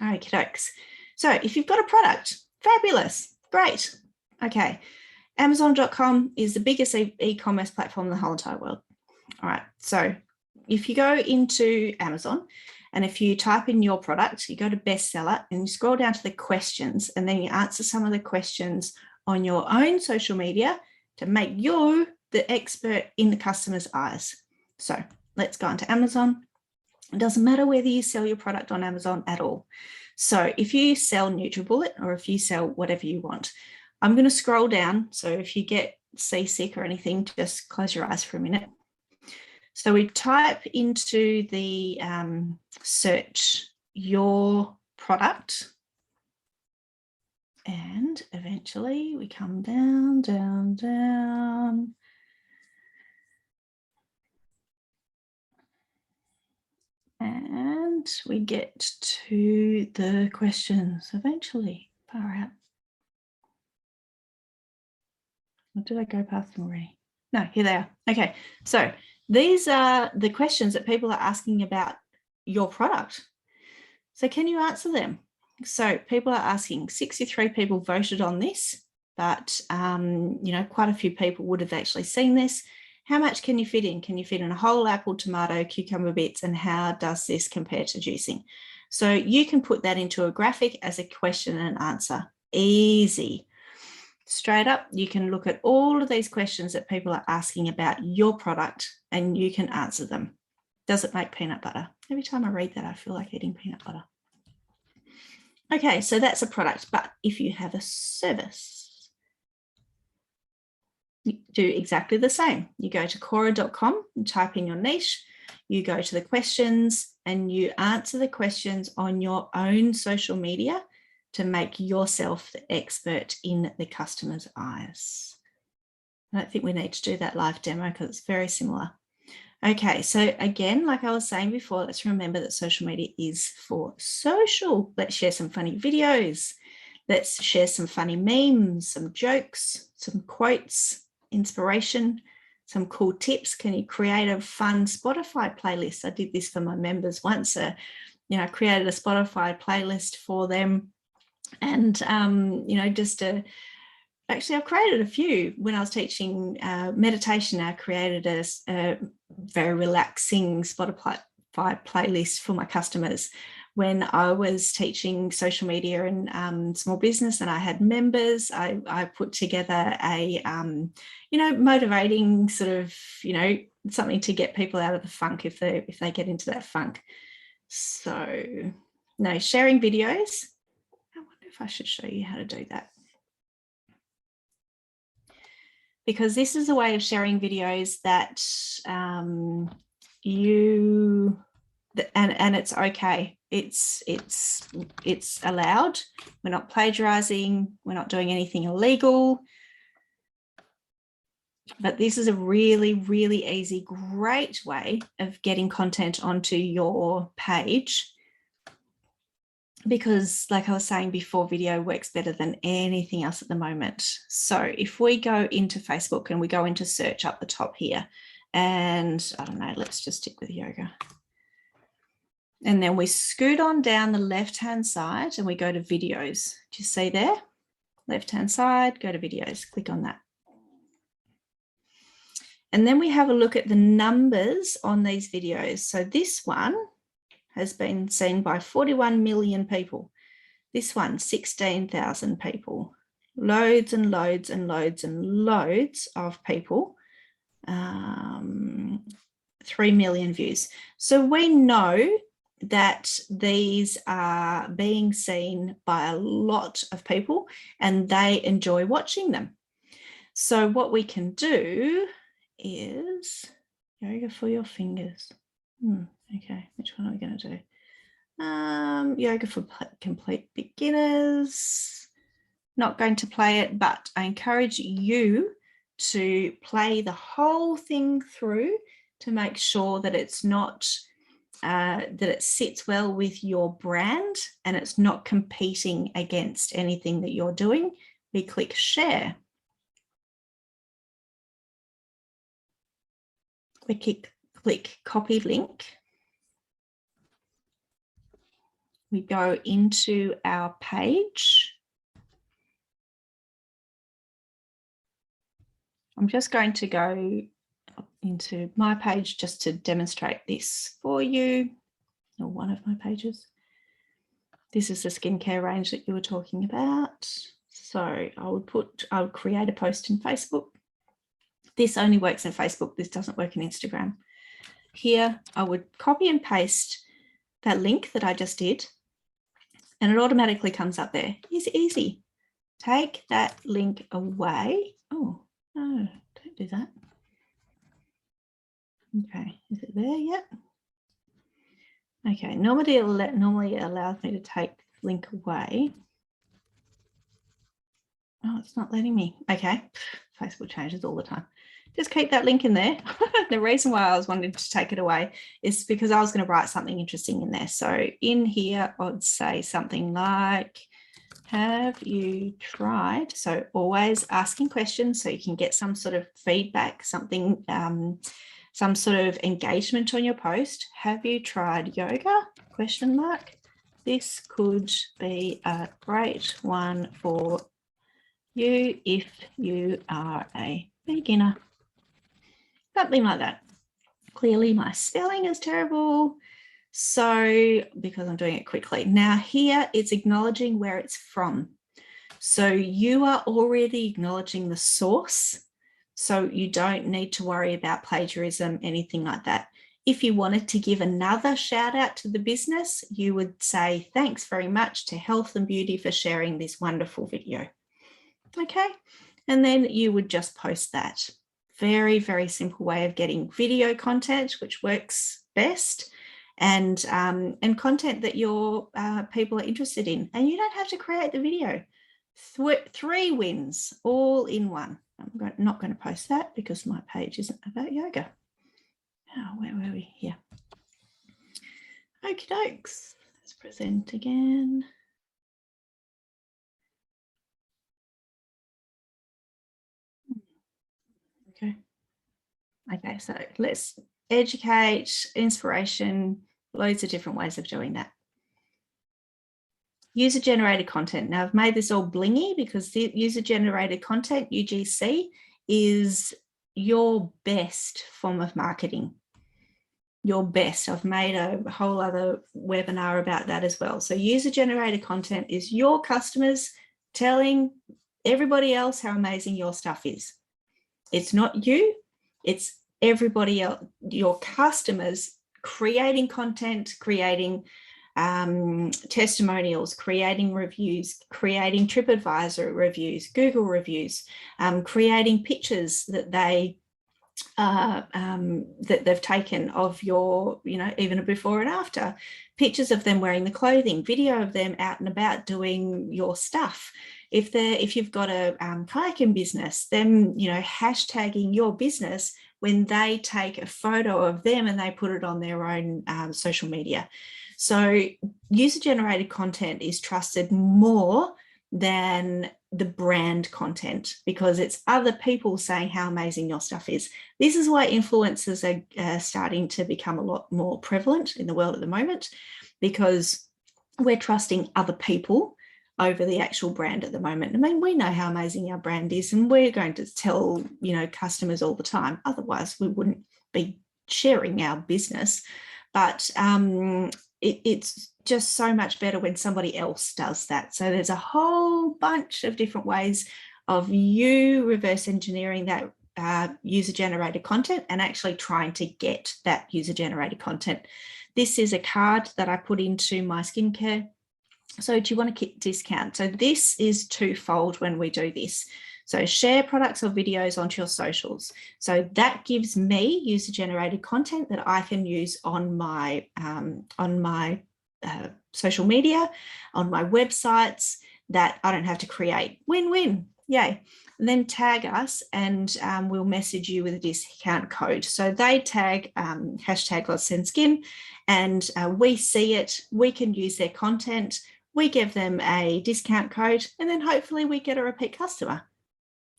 Okay, dokes. So if you've got a product, fabulous, great. Okay, Amazon.com is the biggest e-commerce platform in the whole entire world. All right, so if you go into Amazon and if you type in your product, you go to bestseller and you scroll down to the questions, and then you answer some of the questions on your own social media to make you the expert in the customer's eyes. So let's go into Amazon. It doesn't matter whether you sell your product on Amazon at all. So if you sell NutriBullet or if you sell whatever you want, I'm going to scroll down. So if you get seasick or anything, just close your eyes for a minute. So we type into the search your product, and eventually we come down, down, down. And we get to the questions eventually. Far out. Or did I go past them already? No, here they are. Okay, so these are the questions that people are asking about your product. So can you answer them? So people are asking, 63 people voted on this, but quite a few people would have actually seen this. How much can you fit in? Can you fit in a whole apple, tomato, cucumber bits? And how does this compare to juicing? So you can put that into a graphic as a question and answer. Easy. Straight up, you can look at all of these questions that people are asking about your product and you can answer them. Does it make peanut butter? Every time I read that, I feel like eating peanut butter. Okay, so that's a product, but if you have a service, you do exactly the same. You go to Quora.com and type in your niche, you go to the questions and you answer the questions on your own social media to make yourself the expert in the customer's eyes. I don't think we need to do that live demo because it's very similar. Okay, so again, like I was saying before, let's remember that social media is for social. Let's share some funny videos. Let's share some funny memes, some jokes, some quotes, inspiration, some cool tips. Can you create a fun Spotify playlist? I did this for my members once. I created a Spotify playlist for them. And, actually, I've created a few. When I was teaching meditation, I created a very relaxing Spotify playlist for my customers. When I was teaching social media and small business and I had members, I put together a, motivating sort of, something to get people out of the funk if they get into that funk. So, no, sharing videos. I wonder if I should show you how to do that. Because this is a way of sharing videos that and it's okay. It's allowed. We're not plagiarizing. We're not doing anything illegal. But this is a really, really easy, great way of getting content onto your page. Because like I was saying before, video works better than anything else at the moment. So if we go into Facebook and we go into search up the top here, and I don't know, let's just stick with yoga. And then we scoot on down the left-hand side and we go to videos. Do you see there? Left-hand side, go to videos, click on that. And then we have a look at the numbers on these videos. So this one has been seen by 41 million people. This one, 16,000 people. Loads and loads and loads and loads of people. 3 million views. So we know that these are being seen by a lot of people and they enjoy watching them. So what we can do is yoga for your fingers. Okay, which one are we going to do? Yoga for complete beginners. Not going to play it, but I encourage you to play the whole thing through to make sure that it's not, that it sits well with your brand and it's not competing against anything that you're doing. We click share. We click copy link. We go into our page. I'm just going to go into my page just to demonstrate this for you, or one of my pages. This is the skincare range that you were talking about. So I would create a post in Facebook. This only works in Facebook. This doesn't work in Instagram. Here, I would copy and paste that link that I just did, and it automatically comes up there. It's easy. Take that link away. Oh, no, don't do that. Okay, is it there yet? Okay, normally it allows me to take the link away. Oh, it's not letting me. Okay, Facebook changes all the time. Just keep that link in there. The reason why I was wanting to take it away is because I was going to write something interesting in there. So in here, I'd say something like, have you tried? So always asking questions so you can get some sort of feedback, something, some sort of engagement on your post. Have you tried yoga? Question mark. this could be a great one for you if you are a beginner. Something like that. Clearly my spelling is terrible, so because I'm doing it quickly. Now here it's acknowledging where it's from. So you are already acknowledging the source, so you don't need to worry about plagiarism, anything like that. If you wanted to give another shout out to the business, you would say, thanks very much to Health and Beauty for sharing this wonderful video. Okay, and then you would just post that. Very, very simple way of getting video content, which works best, and content that your people are interested in. And you don't have to create the video. 3 wins all in one. I'm not going to post that because my page isn't about yoga. Oh, where were we? Here. Okie dokes. Let's present again. Okay, so let's educate, inspiration, loads of different ways of doing that. User-generated content. Now, I've made this all blingy because the user-generated content, UGC, is your best form of marketing. Your best. I've made a whole other webinar about that as well. So user-generated content is your customers telling everybody else how amazing your stuff is. It's not you, it's everybody else, your customers creating content, creating testimonials, creating reviews, creating TripAdvisor reviews, Google reviews, creating pictures that they've taken of your, even a before and after, pictures of them wearing the clothing, video of them out and about doing your stuff. If you've got a kayaking business, them, hashtagging your business when they take a photo of them and they put it on their own social media. So user-generated content is trusted more than the brand content because it's other people saying how amazing your stuff is. This is why influencers are starting to become a lot more prevalent in the world at the moment, because we're trusting other people over the actual brand at the moment. I mean, we know how amazing our brand is and we're going to tell, customers all the time. Otherwise, we wouldn't be sharing our business. But it's just so much better when somebody else does that. So there's a whole bunch of different ways of you reverse engineering that user-generated content and actually trying to get that user-generated content. This is a card that I put into my skincare. So do you want to discount? So this is twofold when we do this. So share products or videos onto your socials. So that gives me user-generated content that I can use on my social media, on my websites, that I don't have to create. Win-win, yay. And then tag us and we'll message you with a discount code. So they tag hashtag Let's Send Skin and we see it, we can use their content, we give them a discount code, and then hopefully we get a repeat customer.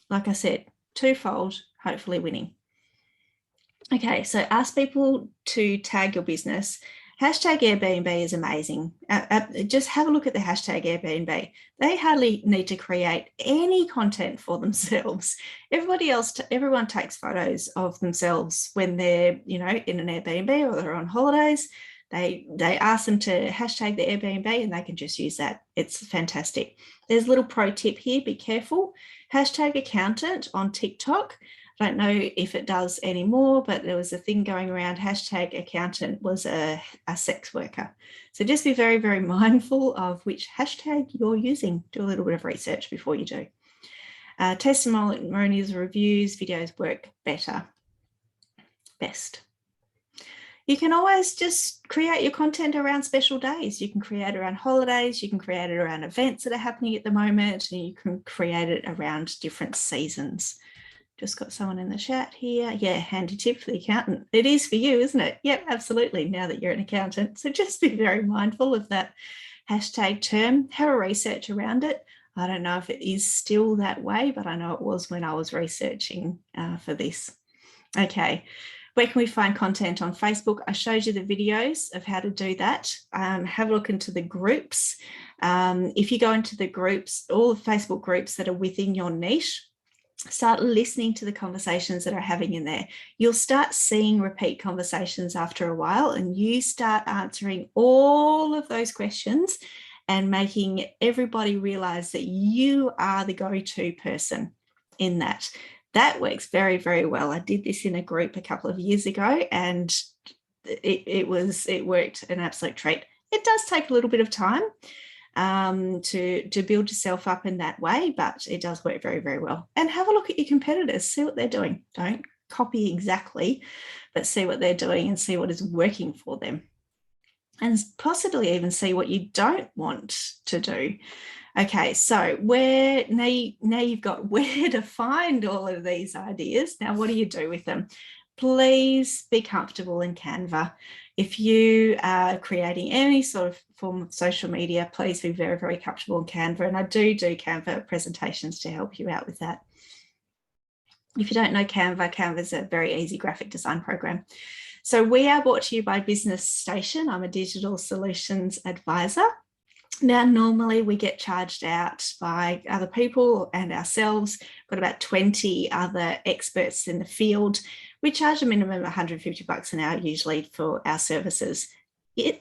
Like I said, twofold, hopefully winning. Okay, so ask people to tag your business. Hashtag Airbnb is amazing. Just have a look at the hashtag Airbnb. They hardly need to create any content for themselves. Everyone takes photos of themselves when they're, in an Airbnb or they're on holidays. They ask them to hashtag the Airbnb and they can just use that. It's fantastic. There's a little pro tip here, be careful. Hashtag accountant on TikTok. I don't know if it does anymore, but there was a thing going around, hashtag accountant was a sex worker. So just be very, very mindful of which hashtag you're using. Do a little bit of research before you do. Testimonials, reviews, videos work best. You can always just create your content around special days. You can create around holidays, you can create it around events that are happening at the moment, and you can create it around different seasons. Just got someone in the chat here. Yeah, handy tip for the accountant. It is for you, isn't it? Yep, absolutely, now that you're an accountant. So just be very mindful of that hashtag term. Have a research around it. I don't know if it is still that way, but I know it was when I was researching for this. Okay. Where can we find content on Facebook? I showed you the videos of how to do that. Have a look into the groups. If you go into the groups, all the Facebook groups that are within your niche, start listening to the conversations that are having in there. You'll start seeing repeat conversations after a while, and you start answering all of those questions and making everybody realize that you are the go-to person in that. That works very, very well. I did this in a group a couple of years ago, and it worked an absolute treat. It does take a little bit of time to build yourself up in that way, but it does work very, very well. And have a look at your competitors, see what they're doing. Don't copy exactly, but see what they're doing and see what is working for them. And possibly even see what you don't want to do. Okay, so now you've got where to find all of these ideas. Now, what do you do with them? Please be comfortable in Canva. If you are creating any sort of form of social media, please be very, very comfortable in Canva. And I do Canva presentations to help you out with that. If you don't know Canva, Canva is a very easy graphic design program. So we are brought to you by Business Station. I'm a digital solutions advisor. Now, normally we get charged out by other people and ourselves. We've got about 20 other experts in the field. We charge a minimum of $150 an hour usually for our services.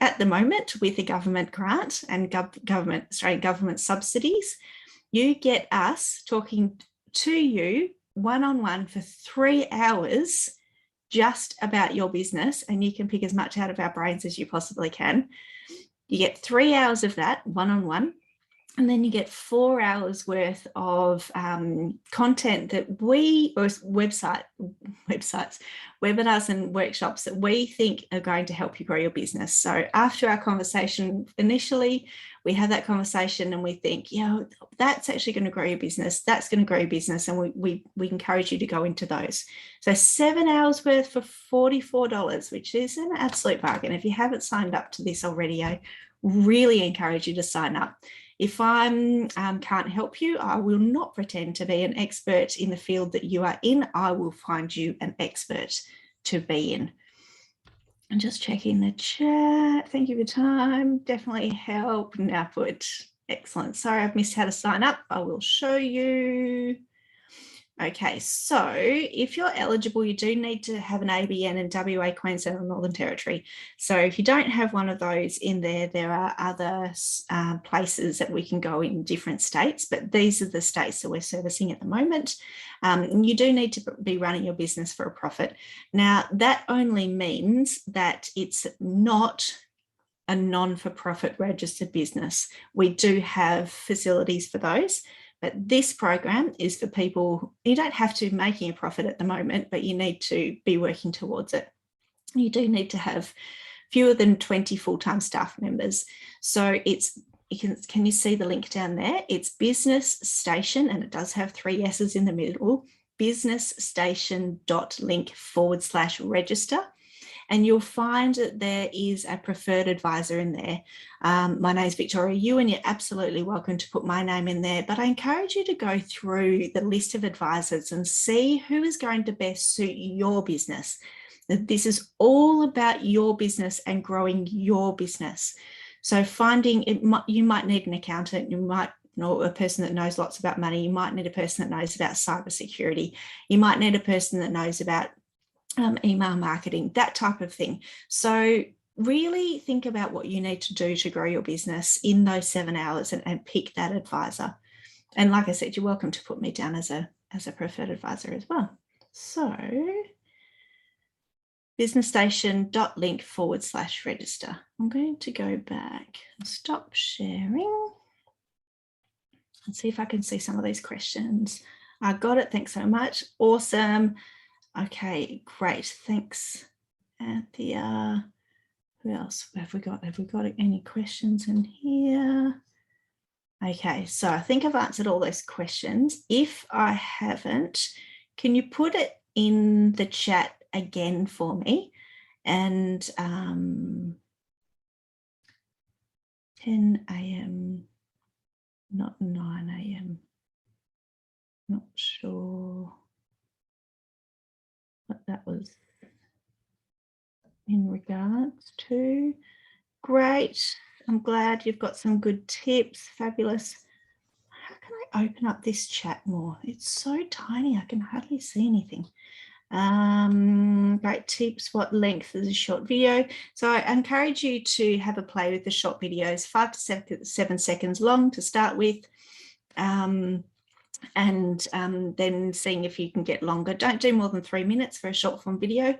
At the moment, with the government grant and Australian government subsidies, you get us talking to you one-on-one for 3 hours just about your business, and you can pick as much out of our brains as you possibly can. You get 3 hours of that one-on-one, and then you get 4 hours worth of content that websites, webinars and workshops that we think are going to help you grow your business. So after our conversation initially, we have that conversation and we think, that's actually going to grow your business. That's going to grow your business. And we encourage you to go into those. So 7 hours worth for $44, which is an absolute bargain. If you haven't signed up to this already, I really encourage you to sign up. If I can't help you, I will not pretend to be an expert in the field that you are in. I will find you an expert to be in. I'm just checking the chat. Thank you for your time. Definitely help. Now put excellent. Sorry, I've missed how to sign up. I will show you. Okay, so if you're eligible, you do need to have an ABN in WA, Queensland and Northern Territory. So if you don't have one of those in there, there are other places that we can go in different states, but these are the states that we're servicing at the moment. And you do need to be running your business for a profit. Now, that only means that it's not a non-for-profit registered business. We do have facilities for those. But this program is for people, you don't have to be making a profit at the moment, but you need to be working towards it. You do need to have fewer than 20 full-time staff members. So can you see the link down there? It's Business Station, and it does have 3 S's in the middle, businessstation.link/register. And you'll find that there is a preferred advisor in there. My name is Victoria Ewan. You're absolutely welcome to put my name in there, but I encourage you to go through the list of advisors and see who is going to best suit your business. This is all about your business and growing your business. So you might need an accountant, you might know a person that knows lots about money, you might need a person that knows about cybersecurity, you might need a person that knows about email marketing, that type of thing. So really think about what you need to do to grow your business in those 7 hours and pick that advisor. And like I said, you're welcome to put me down as a preferred advisor as well. So businessstation.link/register. I'm going to go back and stop sharing and see if I can see some of these questions. I got it. Thanks so much. Awesome. Okay, great. Thanks, Anthea. Who else have we got? Have we got any questions in here? Okay, so I think I've answered all those questions. If I haven't, can you put it in the chat again for me? And 10 a.m., not 9 a.m. Not sure what that was. in regards to. Great. I'm glad you've got some good tips. Fabulous. How can I open up this chat more? It's so tiny, I can hardly see anything. Great tips. What length is a short video? So I encourage you to have a play with the short videos, 5 to 7 seconds long to start with. And then seeing if you can get longer. Don't do more than 3 minutes for a short form video.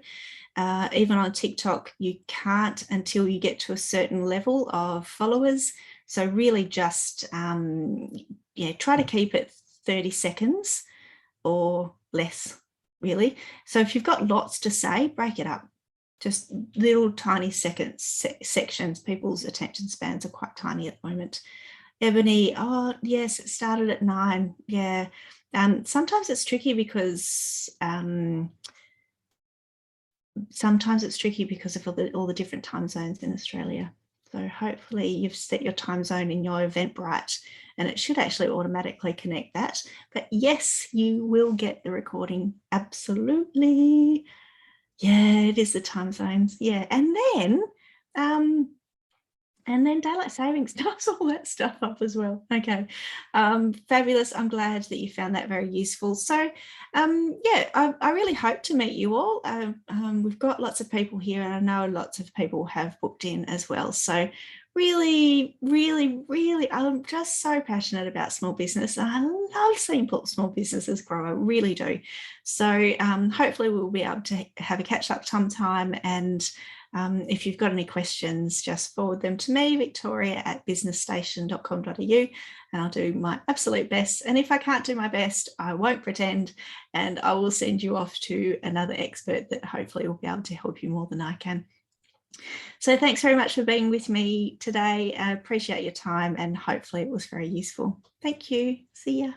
Even on TikTok, you can't until you get to a certain level of followers. So really just, try to keep it 30 seconds or less, really. So if you've got lots to say, break it up. Just little tiny sections. People's attention spans are quite tiny at the moment. Ebony, oh yes, it started at 9. Yeah. Sometimes it's tricky because of all the different time zones in Australia. So hopefully you've set your time zone in your Eventbrite and it should actually automatically connect that. But yes, you will get the recording. Absolutely. Yeah, it is the time zones. Yeah. And then daylight savings does all that stuff up as well. Okay, fabulous. I'm glad that you found that very useful. So I really hope to meet you all. We've got lots of people here and I know lots of people have booked in as well. So really, really, really, I'm just so passionate about small business. I love seeing small businesses grow. I really do. So hopefully we'll be able to have a catch up sometime, and if you've got any questions, just forward them to me, victoria@businessstation.com.au, and I'll do my absolute best. And if I can't do my best, I won't pretend, and I will send you off to another expert that hopefully will be able to help you more than I can. So thanks very much for being with me today. I appreciate your time and hopefully it was very useful. Thank you. See ya.